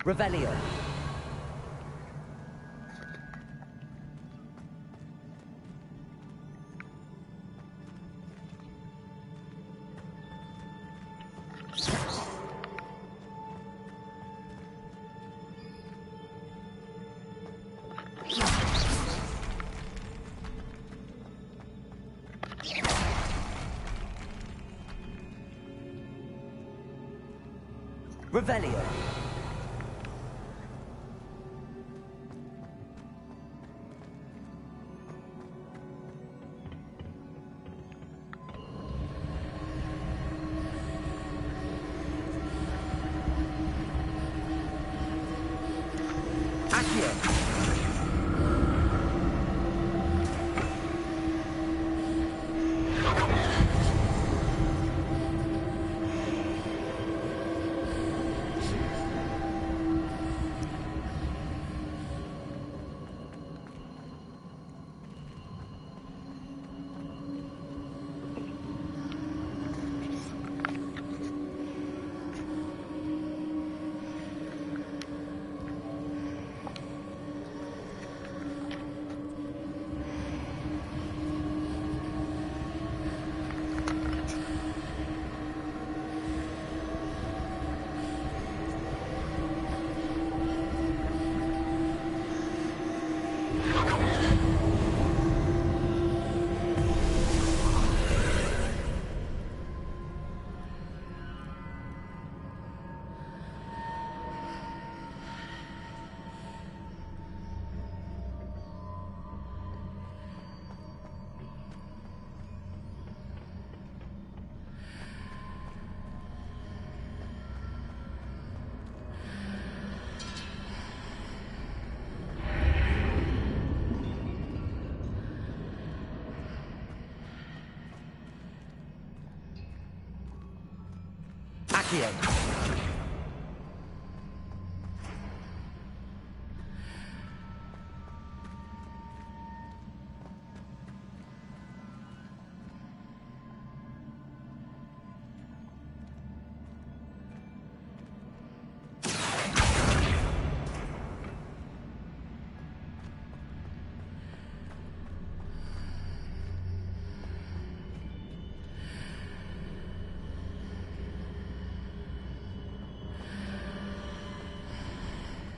Revelio. Revelio. Accio.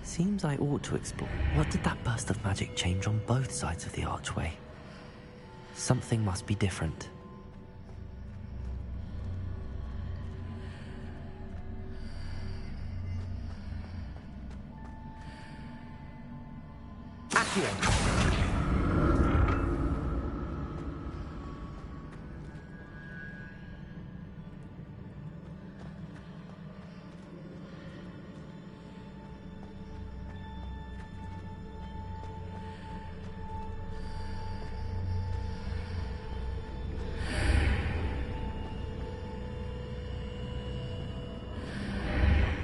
Seems I ought to explore. What did that burst of magic change on both sides of the archway? Something must be different. Accio.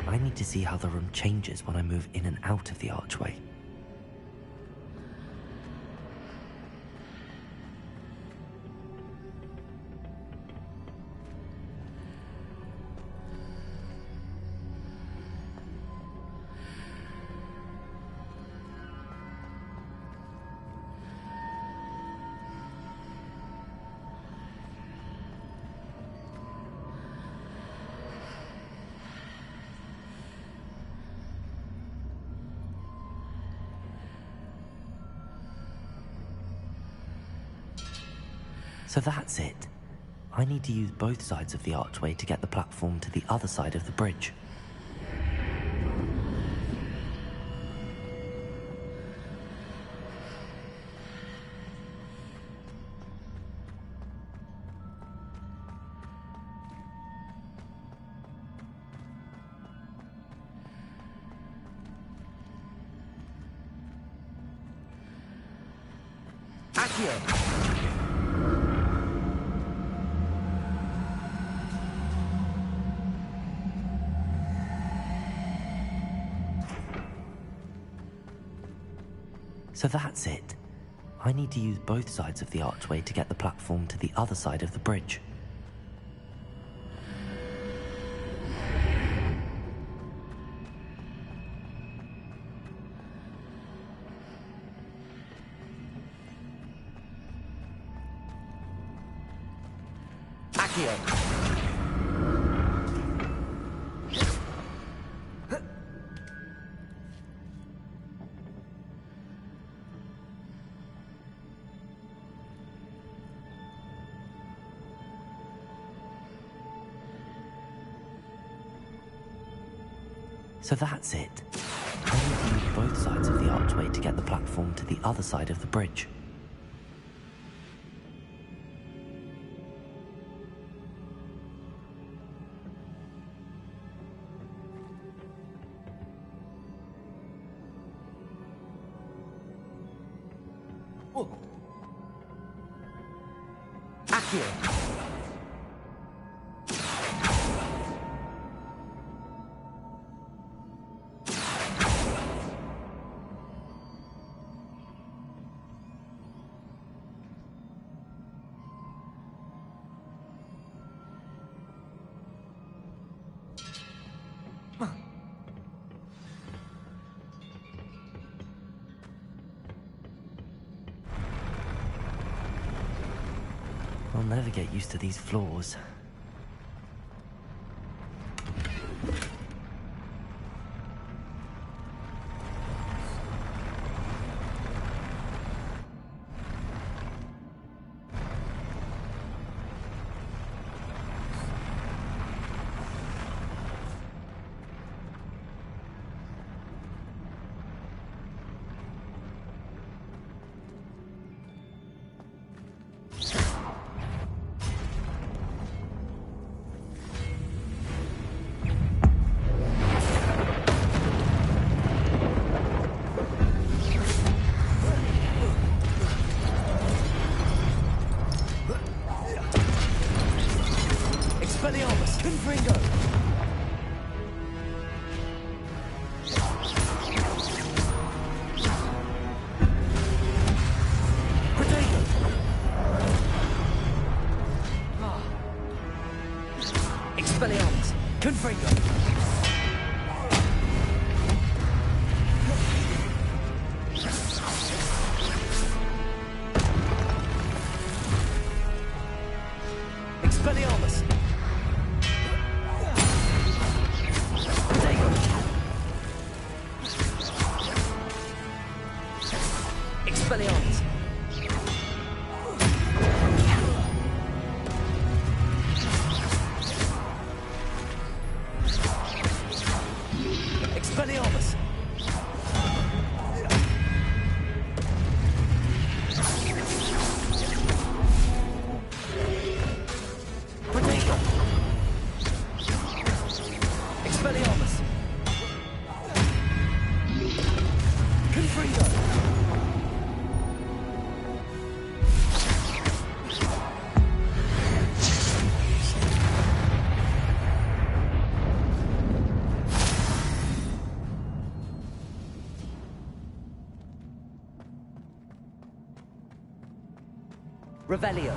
I need to see how the room changes when I move in and out of the archway. So that's it. I need to use both sides of the archway to get the platform to the other side of the bridge. Accio. So that's it. I need to use both sides of the archway to get the platform to the other side of the bridge. Accio. So that's it. I need to use both sides of the archway to get the platform to the other side of the bridge. Accio. I'll never get used to these floors. Expelliarmus. Confringo. Protego. Expelliarmus. Confringo. Expelliarmus. Protego. Expelliarmus. Expelliarmus. Protego. Expelliarmus. Confringo. Revelio.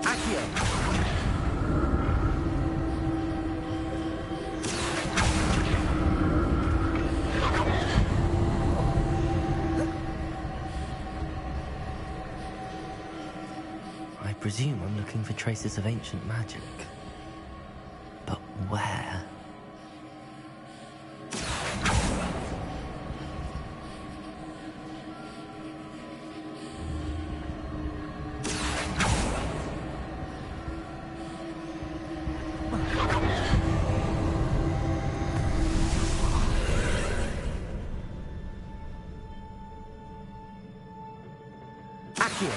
Accio. I presume I'm looking for traces of ancient magic. But where? Accio.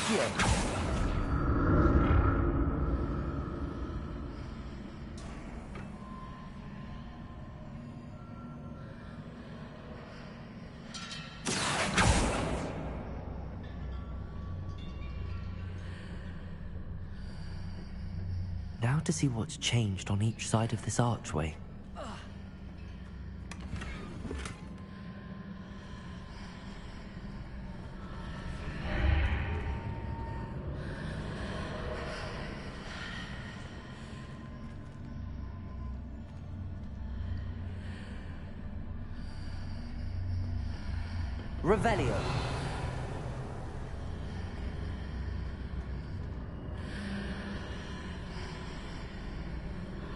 Accio. Now to see what's changed on each side of this archway. Revelio.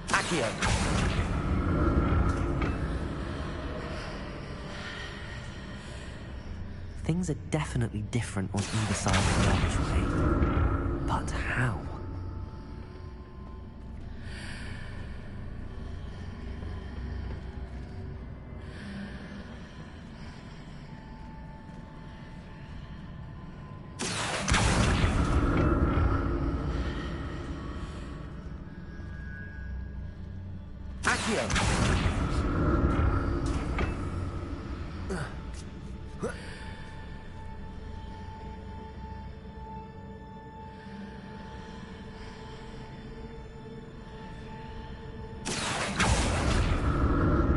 Accio. Things are definitely different on either side of the archway. But how? Accio.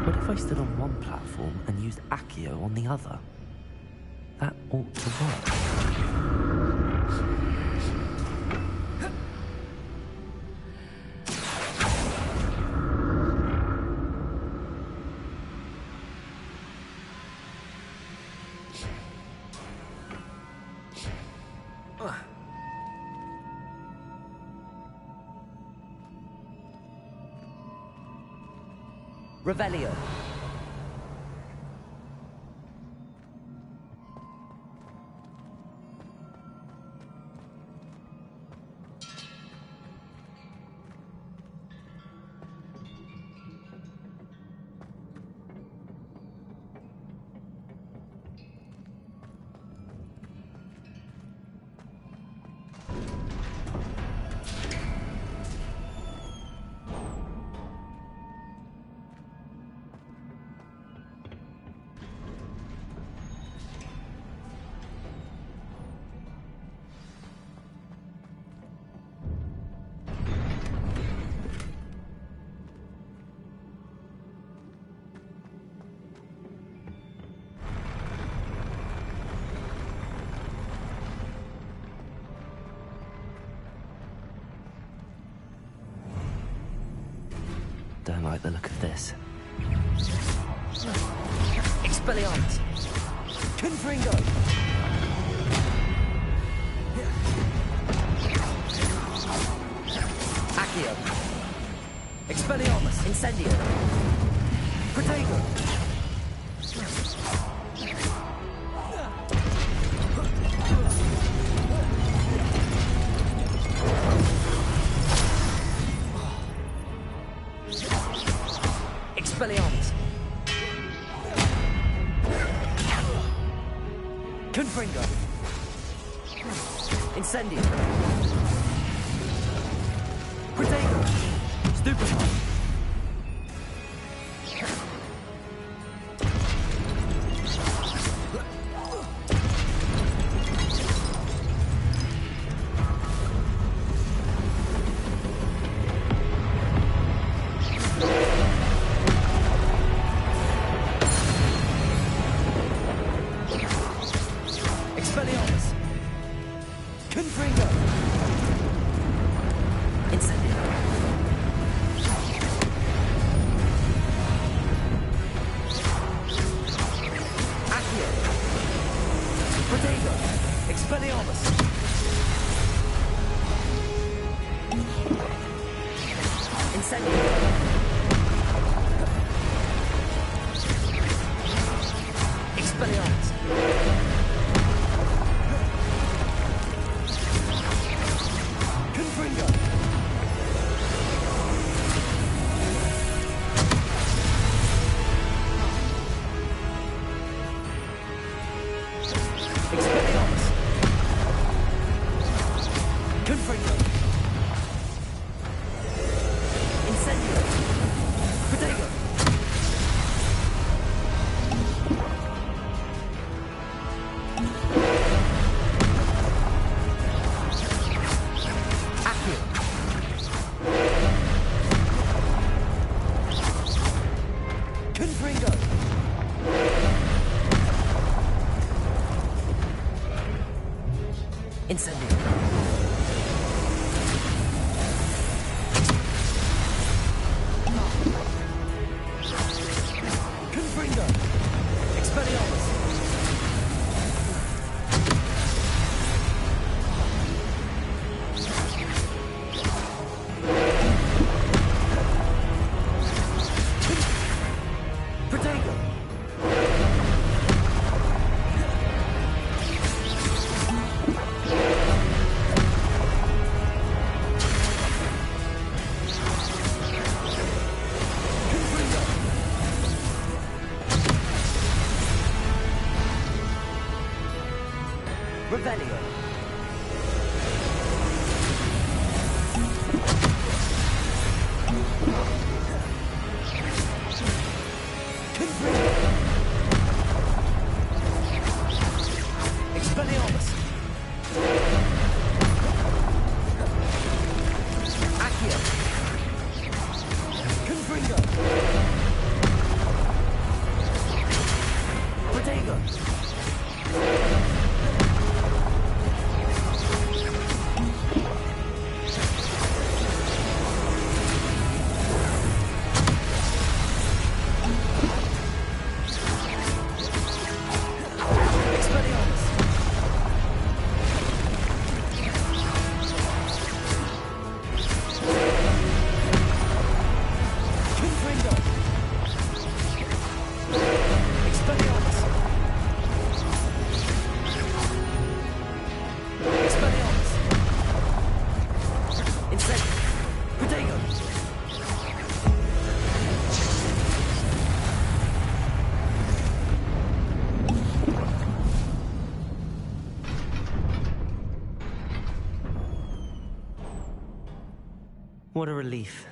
What if I stood on one platform and used Accio on the other? That ought to work. Revelio. Don't like the look of this. Expelliarmus. Confringo. Accio. Expelliarmus. Incendio. Protego. Expelliarmus. Confringo. Incendio. Protego. Stupefy. Expelliarmus. Confringo. Incendio. Accio. Protego. Expelliarmus. Incendio. Expelliarmus. Confringo. Expelliarmus. Confringo. Incendio. Protego. Accio. Confringo. Incendio. Confringo. Expelliarmus. Protego. Confringo. Revelio. Confringo. Expelliarmus. Accio. Confringo. Protego. Expelliarmus. Confringo. Expelliarmus. Expelliarmus. Incendio. Protego. What a relief.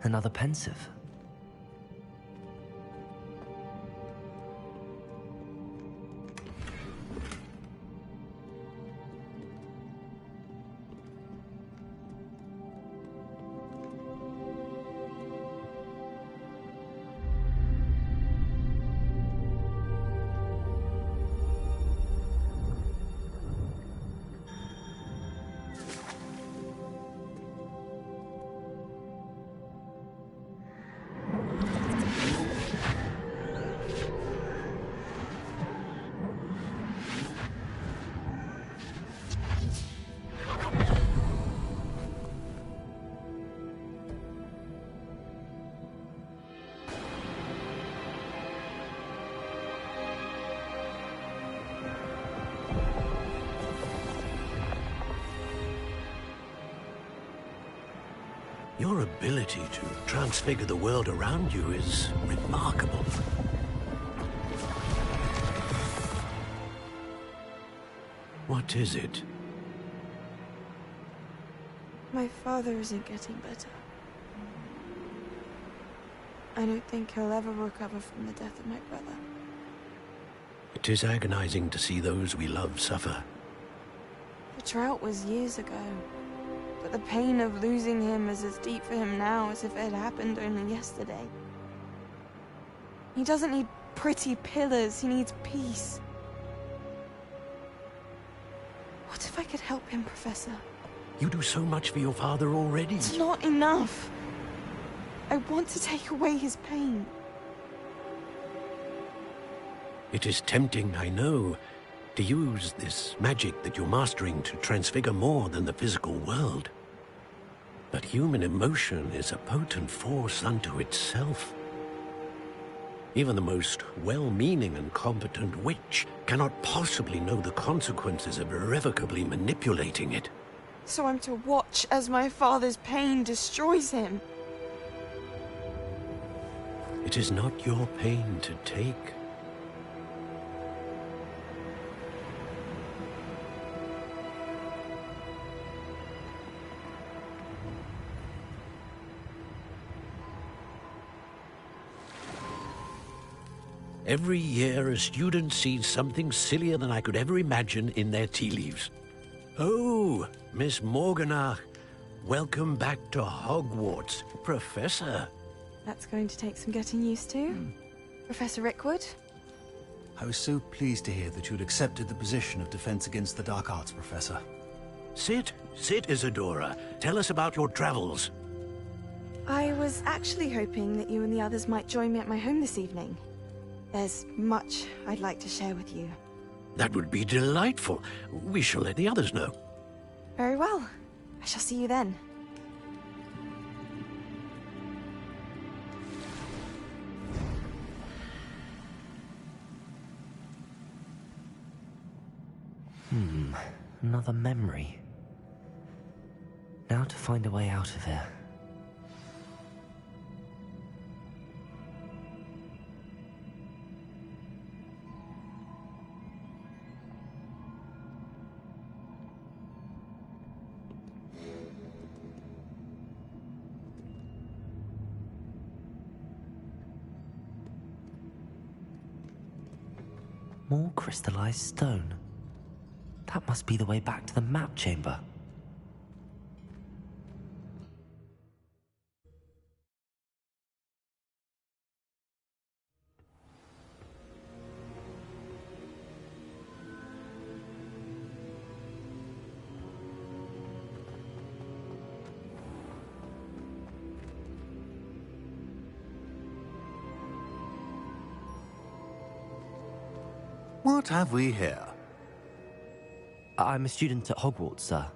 Another pensive. Your ability to transfigure the world around you is remarkable. What is it? My father isn't getting better. I don't think he'll ever recover from the death of my brother. It is agonizing to see those we love suffer. The drought was years ago, but the pain of losing him is as deep for him now as if it had happened only yesterday. He doesn't need pretty pillars, he needs peace. What if I could help him, Professor? You do so much for your father already. It's not enough. I want to take away his pain. It is tempting, I know, to use this magic that you're mastering to transfigure more than the physical world. But human emotion is a potent force unto itself. Even the most well-meaning and competent witch cannot possibly know the consequences of irrevocably manipulating it. So I'm to watch as my father's pain destroys him. It is not your pain to take. Every year, a student sees something sillier than I could ever imagine in their tea leaves. Oh, Miss Morganach, welcome back to Hogwarts, Professor. That's going to take some getting used to. Professor Rickwood? I was so pleased to hear that you'd accepted the position of Defense Against the Dark Arts, Professor. Sit, Isadora. Tell us about your travels. I was actually hoping that you and the others might join me at my home this evening. There's much I'd like to share with you. That would be delightful. We shall let the others know. Very well. I shall see you then. Another memory. Now to find a way out of here. More crystallized stone. That must be the way back to the map chamber. What have we here? I'm a student at Hogwarts, sir,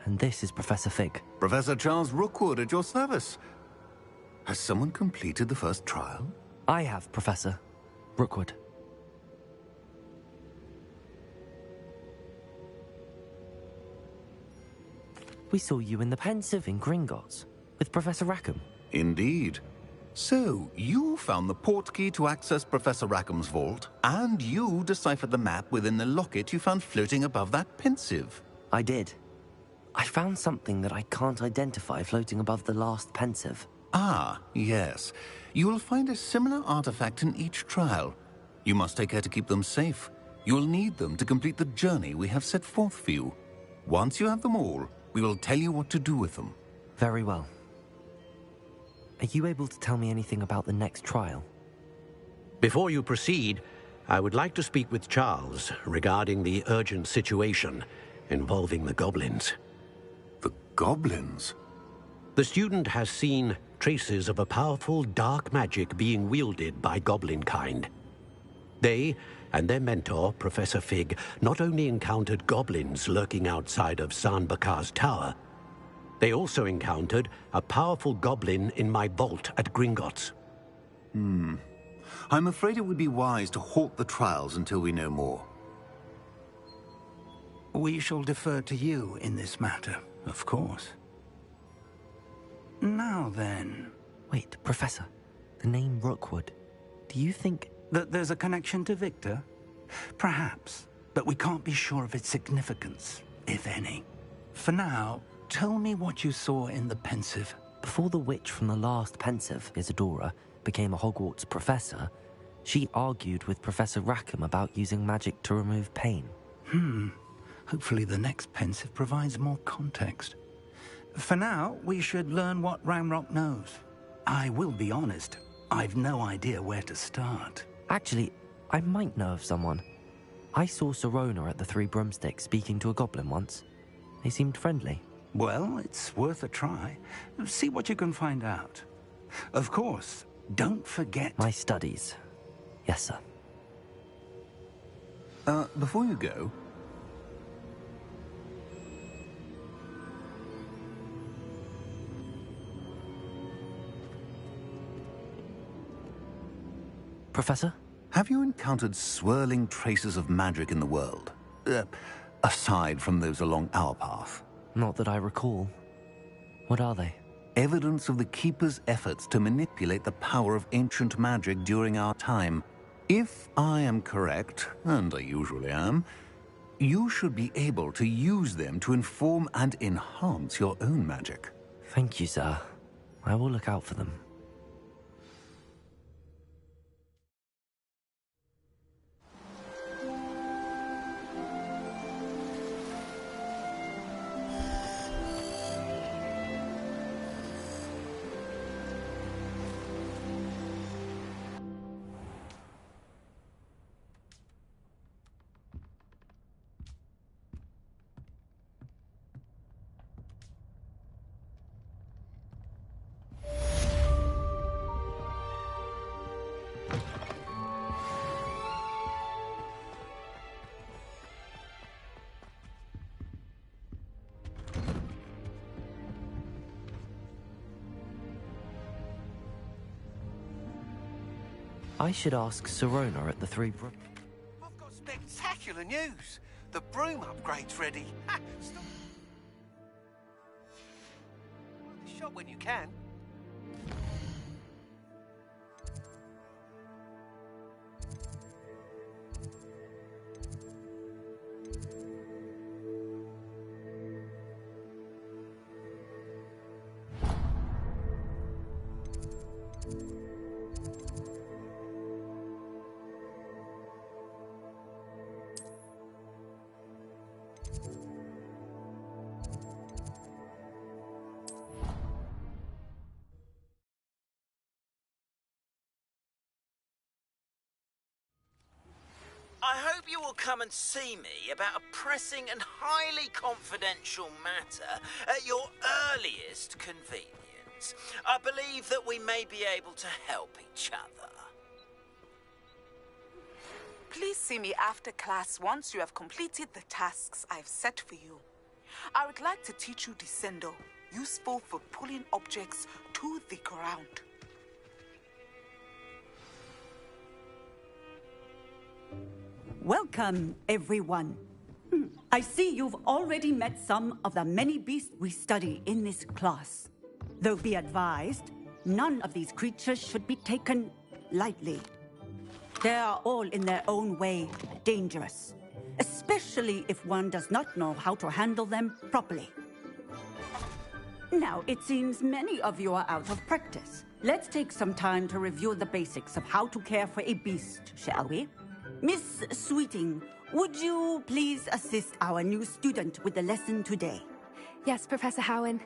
and this is Professor Fig. Professor Charles Rookwood at your service. Has someone completed the first trial? I have, Professor Rookwood. We saw you in the Pensive in Gringotts with Professor Rackham. Indeed. So, you found the portkey to access Professor Rackham's vault, and you deciphered the map within the locket you found floating above that Pensive. I did. I found something that I can't identify floating above the last Pensive. Ah, yes. You will find a similar artifact in each trial. You must take care to keep them safe. You will need them to complete the journey we have set forth for you. Once you have them all, we will tell you what to do with them. Very well. Are you able to tell me anything about the next trial? Before you proceed, I would like to speak with Charles regarding the urgent situation involving the goblins. The goblins? The student has seen traces of a powerful dark magic being wielded by goblin kind. They and their mentor, Professor Fig, not only encountered goblins lurking outside of San Bakar's tower, they also encountered a powerful goblin in my vault at Gringotts. I'm afraid it would be wise to halt the trials until we know more. We shall defer to you in this matter, of course. Now then... Wait, Professor. The name Rookwood. Do you think... that there's a connection to Victor? Perhaps, but we can't be sure of its significance, if any. For now, tell me what you saw in the Pensive. Before the witch from the last Pensive, Isadora, became a Hogwarts professor, she argued with Professor Rackham about using magic to remove pain. Hopefully the next Pensive provides more context. For now, we should learn what Ramrock knows. I will be honest, I've no idea where to start. Actually, I might know of someone. I saw Serona at the Three Broomsticks speaking to a goblin once. They seemed friendly. Well, it's worth a try. See what you can find out. Of course, don't forget... My studies. Yes, sir. Before you go... Professor? Have you encountered swirling traces of magic in the world? Aside from those along our path. Not that I recall. What are they? Evidence of the Keeper's efforts to manipulate the power of ancient magic during our time. If I am correct, and I usually am, you should be able to use them to inform and enhance your own magic. Thank you, sir. I will look out for them. I should ask Sirona at the Three Brook. I've got spectacular news. The broom upgrade's ready. Stop the shop when you can. I hope you will come and see me about a pressing and highly confidential matter at your earliest convenience. I believe that we may be able to help each other. Please see me after class once you have completed the tasks I've set for you. I would like to teach you Descendo, useful for pulling objects to the ground. Welcome, everyone. I see you've already met some of the many beasts we study in this class. Though be advised, none of these creatures should be taken lightly. They are all in their own way dangerous, especially if one does not know how to handle them properly. Now, it seems many of you are out of practice. Let's take some time to review the basics of how to care for a beast, shall we? Miss Sweeting, would you please assist our new student with the lesson today? Yes, Professor Howen.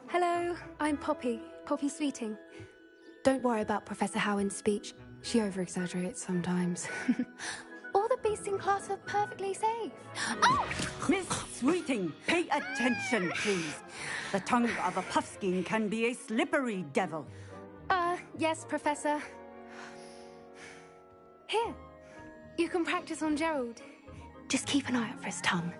Hello, I'm Poppy Sweeting. Don't worry about Professor Howen's speech. She over-exaggerates sometimes. All the beasts in class are perfectly safe. Oh! Miss Sweeting, pay attention, please. The tongue of a puffskein can be a slippery devil. Yes, Professor. Here, you can practice on Gerald. Just keep an eye out for his tongue.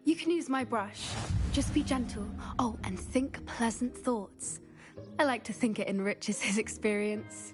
You can use my brush. Just be gentle. Oh, and think pleasant thoughts. I like to think it enriches his experience.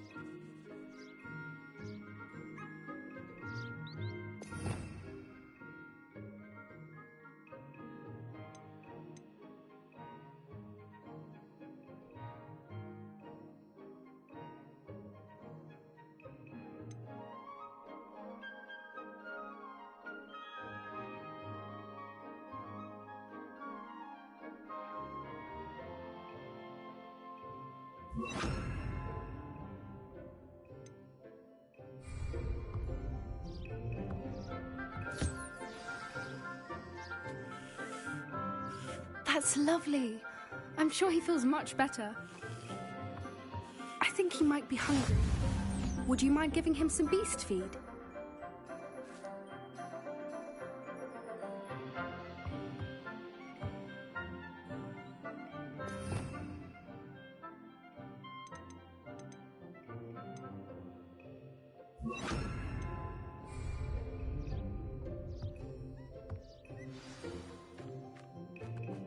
That's lovely. I'm sure he feels much better. I think he might be hungry. Would you mind giving him some beast feed?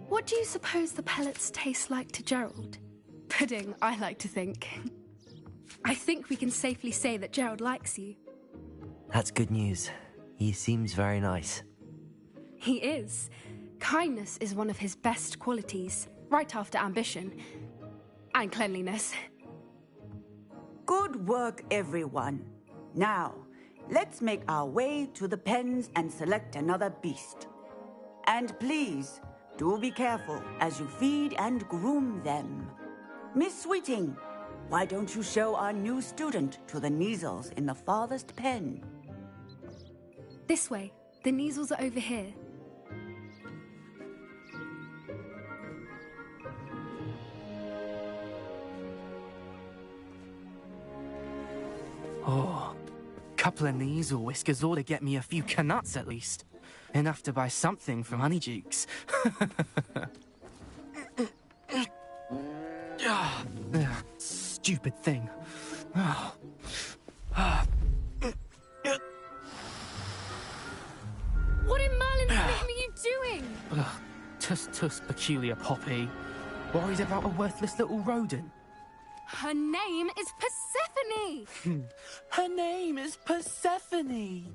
What do you suppose the pellets taste like to Gerald? Pudding, I like to think. I think we can safely say that Gerald likes you. That's good news. He seems very nice. He is. Kindness is one of his best qualities, right after ambition. And cleanliness. Good work, everyone. Now, let's make our way to the pens and select another beast. And please, do be careful as you feed and groom them. Miss Sweeting, why don't you show our new student to the Neasels in the farthest pen? This way. The Neasels are over here. Oh, couple of Neasel whiskers ought to get me a few canuts at least. Enough to buy something from Honeydukes. Stupid thing. What in Merlin's name are you doing? Tuss, peculiar Poppy. Worried about a worthless little rodent. Her name is Persephone! Her name is Persephone!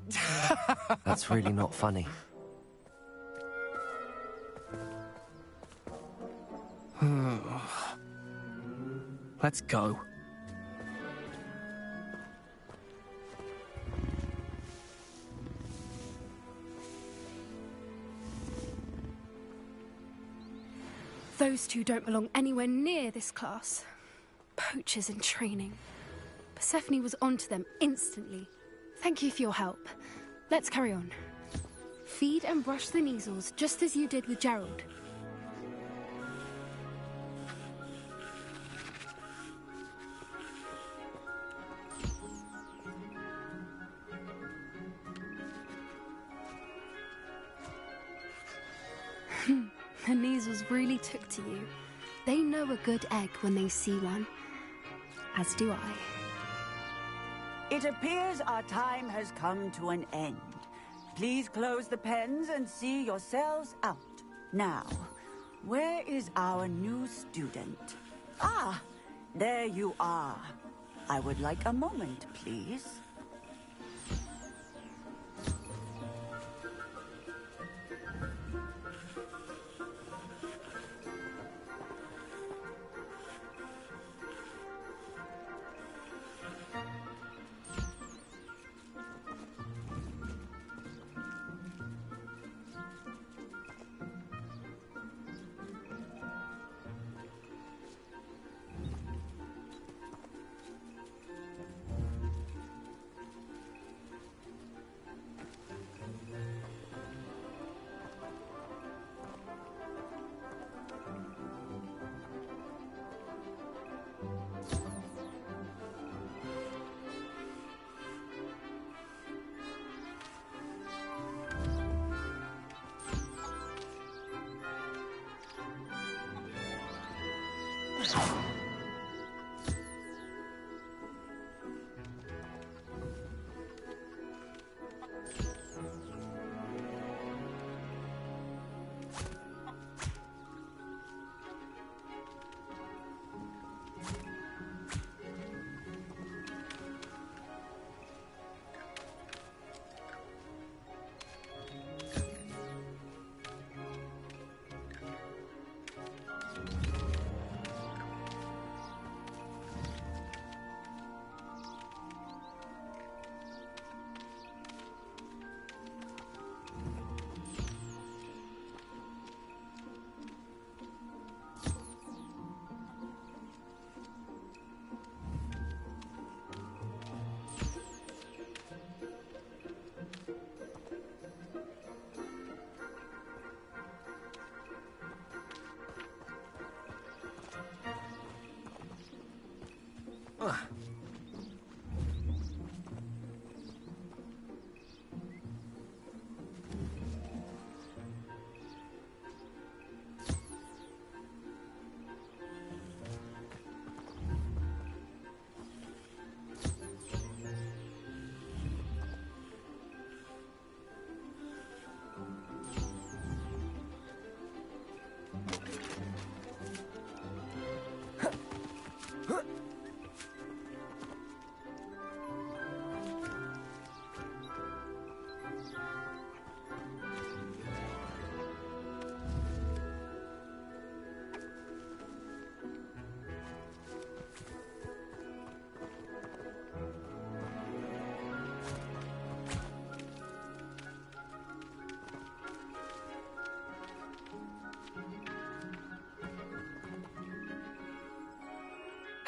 That's really not funny. Let's go. Those two don't belong anywhere near this class. Poachers in training. Persephone was onto them instantly. Thank you for your help. Let's carry on. Feed and brush the Neasels just as you did with Gerald. The Neasels really took to you. They know a good egg when they see one. As do I. It appears our time has come to an end. Please close the pens and see yourselves out. Now, where is our new student? Ah, there you are. I would like a moment, please.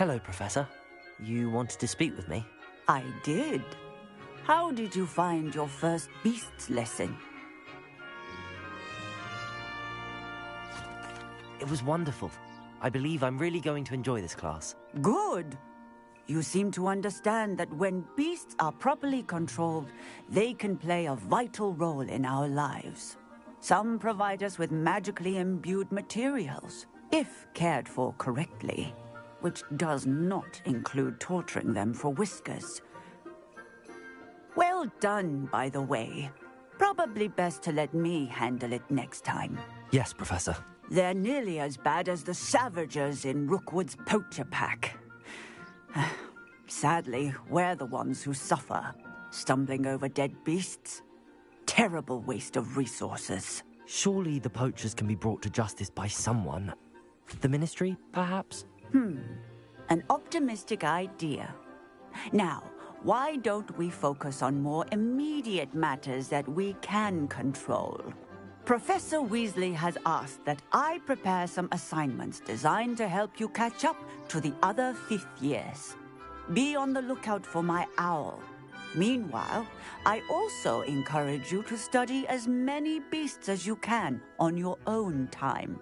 Hello, Professor. You wanted to speak with me? I did. How did you find your first beasts lesson? It was wonderful. I believe I'm really going to enjoy this class. Good. You seem to understand that when beasts are properly controlled, they can play a vital role in our lives. Some provide us with magically imbued materials, if cared for correctly, which does not include torturing them for whiskers. Well done, by the way. Probably best to let me handle it next time. Yes, Professor. They're nearly as bad as the Savagers in Rookwood's poacher pack. Sadly, we're the ones who suffer, stumbling over dead beasts. Terrible waste of resources. Surely the poachers can be brought to justice by someone. The Ministry, perhaps? An optimistic idea. Now, why don't we focus on more immediate matters that we can control? Professor Weasley has asked that I prepare some assignments designed to help you catch up to the other fifth years. Be on the lookout for my owl. Meanwhile, I also encourage you to study as many beasts as you can on your own time.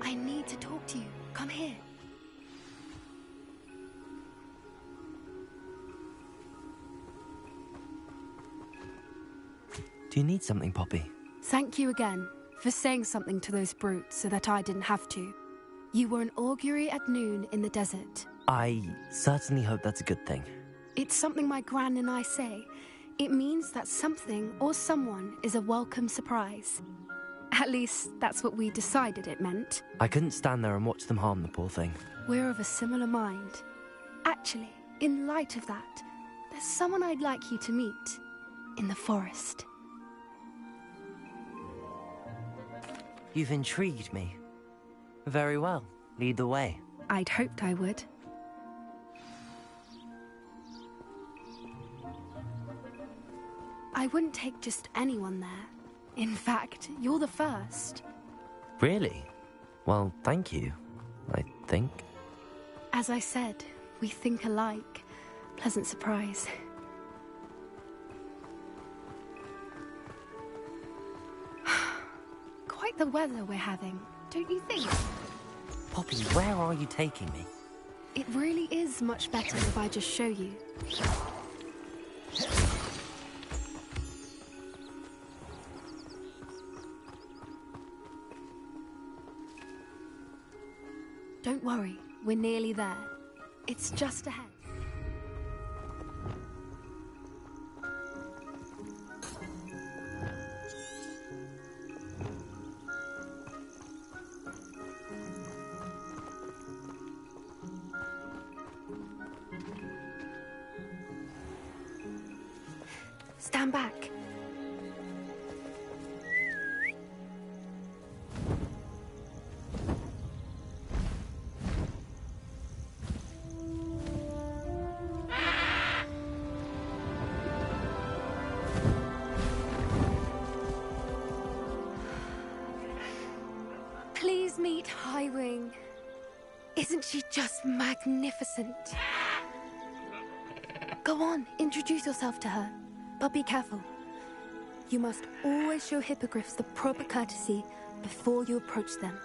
I need to talk to you. Come here. Do you need something, Poppy? Thank you again for saying something to those brutes so that I didn't have to. You were an augury at noon in the desert. I certainly hope that's a good thing. It's something my gran and I say. It means that something or someone is a welcome surprise. At least, that's what we decided it meant. I couldn't stand there and watch them harm the poor thing. We're of a similar mind. Actually, in light of that, there's someone I'd like you to meet. In the forest. You've intrigued me. Very well. Lead the way. I'd hoped I would. I wouldn't take just anyone there. In fact, you're the first. Really? Well, thank you, I think. As I said, we think alike. Pleasant surprise. Quite the weather we're having, don't you think? Poppy, where are you taking me? It really is much better if I just show you. Don't worry, we're nearly there. It's just ahead. Stand back. Please meet Highwing. Isn't she just magnificent? Go on, introduce yourself to her. But be careful. You must always show hippogriffs the proper courtesy before you approach them.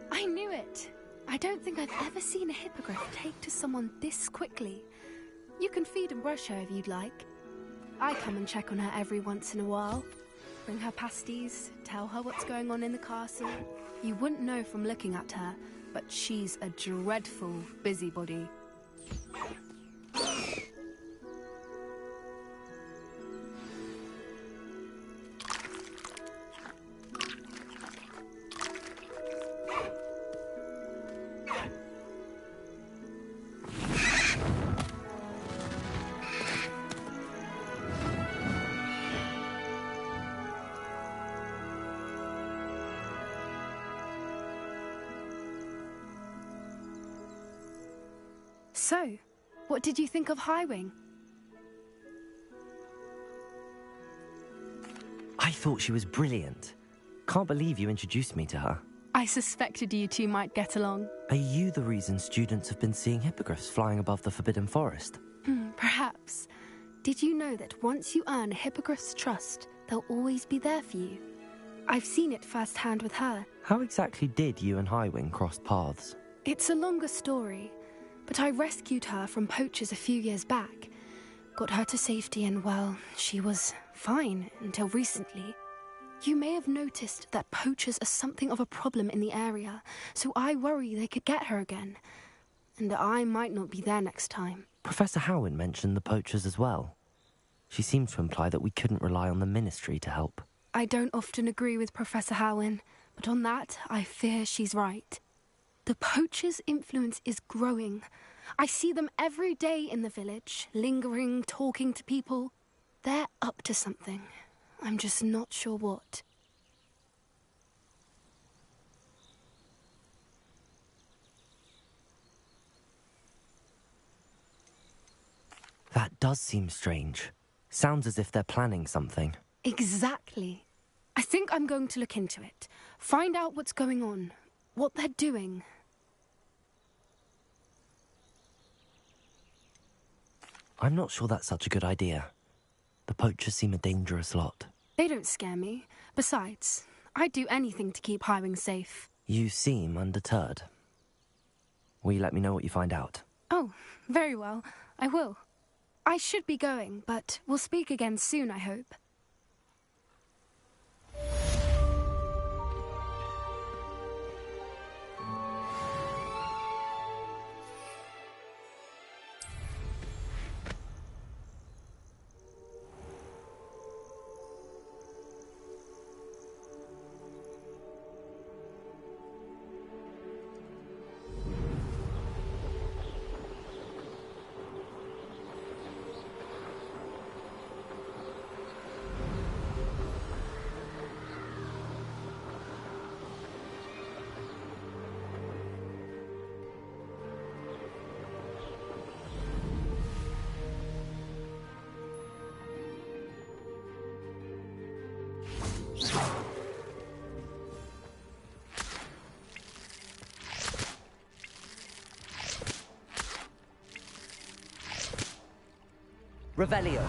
I knew it! I don't think I've ever seen a hippogriff take to someone this quickly. You can feed and brush her if you'd like. I come and check on her every once in a while. Bring her pasties, tell her what's going on in the castle. You wouldn't know from looking at her, but she's a dreadful busybody. So, what did you think of Highwing? I thought she was brilliant. Can't believe you introduced me to her. I suspected you two might get along. Are you the reason students have been seeing hippogriffs flying above the Forbidden Forest? Perhaps. Did you know that once you earn a hippogriff's trust, they'll always be there for you? I've seen it firsthand with her. How exactly did you and Highwing cross paths? It's a longer story, but I rescued her from poachers a few years back. Got her to safety and, well, she was fine until recently. You may have noticed that poachers are something of a problem in the area, so I worry they could get her again. And I might not be there next time. Professor Howin mentioned the poachers as well. She seemed to imply that we couldn't rely on the Ministry to help. I don't often agree with Professor Howin, but on that, I fear she's right. The poachers' influence is growing. I see them every day in the village, lingering, talking to people. They're up to something. I'm just not sure what. That does seem strange. Sounds as if they're planning something. Exactly. I think I'm going to look into it. Find out what's going on, what they're doing. I'm not sure that's such a good idea. The poachers seem a dangerous lot. They don't scare me. Besides, I'd do anything to keep Highwing safe. You seem undeterred. Will you let me know what you find out? Oh, very well. I will. I should be going, but we'll speak again soon, I hope. Revelio.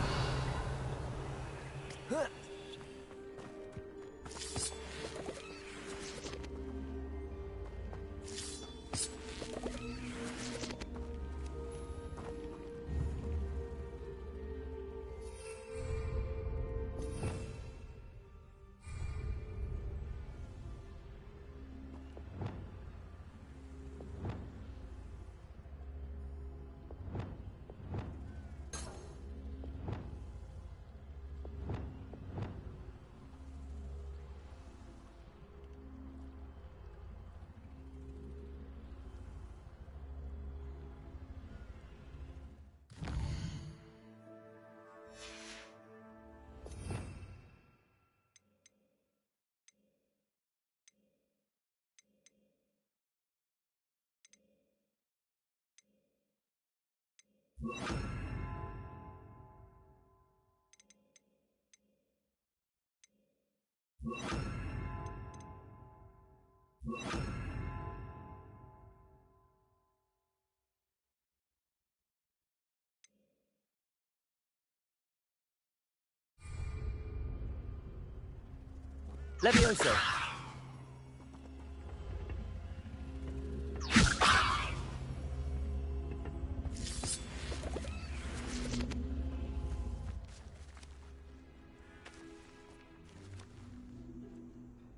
Levioso.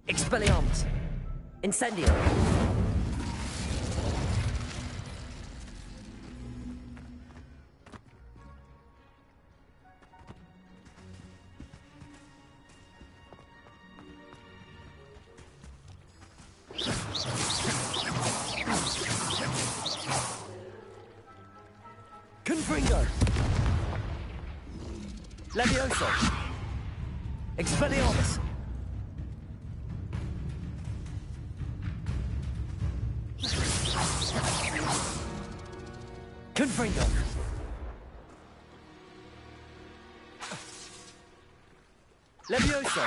Expelliarmus. Incendio. Confringo. Levioso. Expelliarmus. Confringo. Levioso.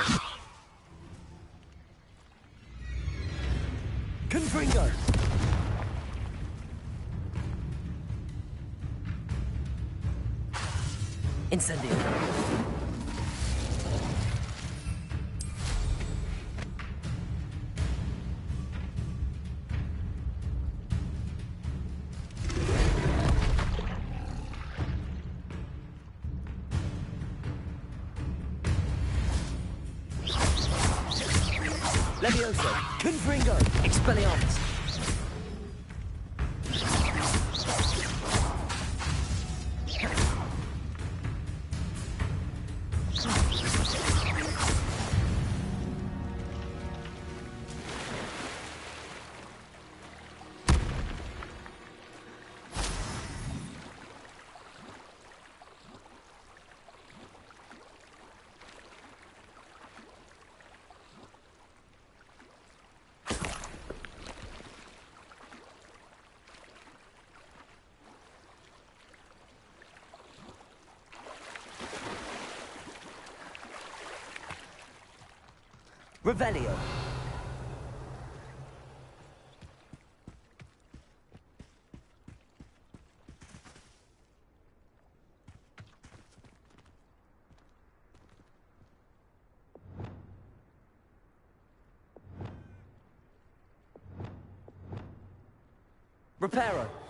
Confringo. Incendio. Levioso. Confringo. Expelliarmus. Revelio. Reparo.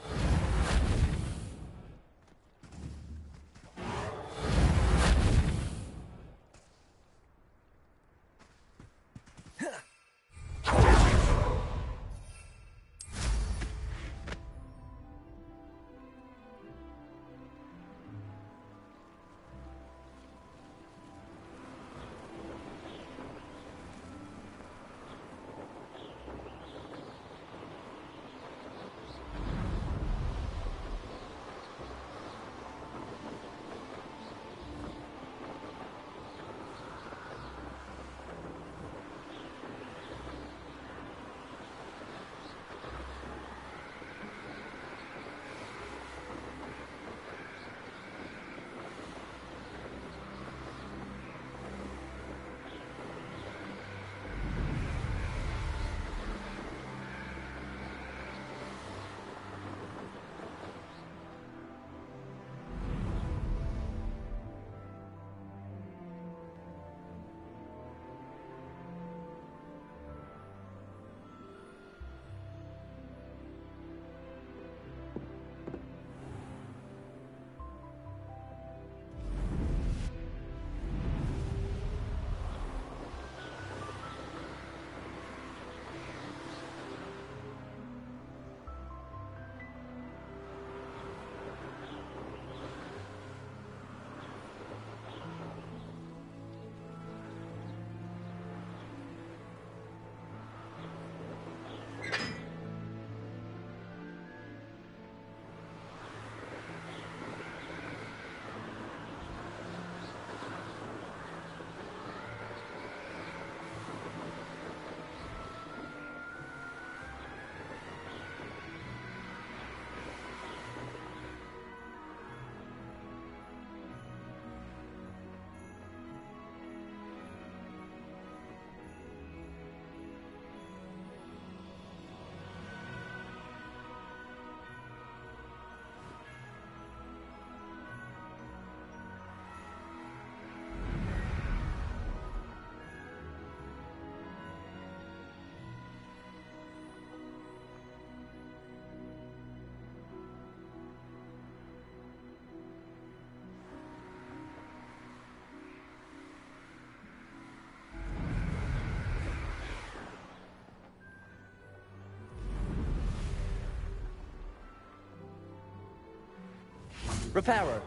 Reparo.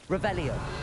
Revelio.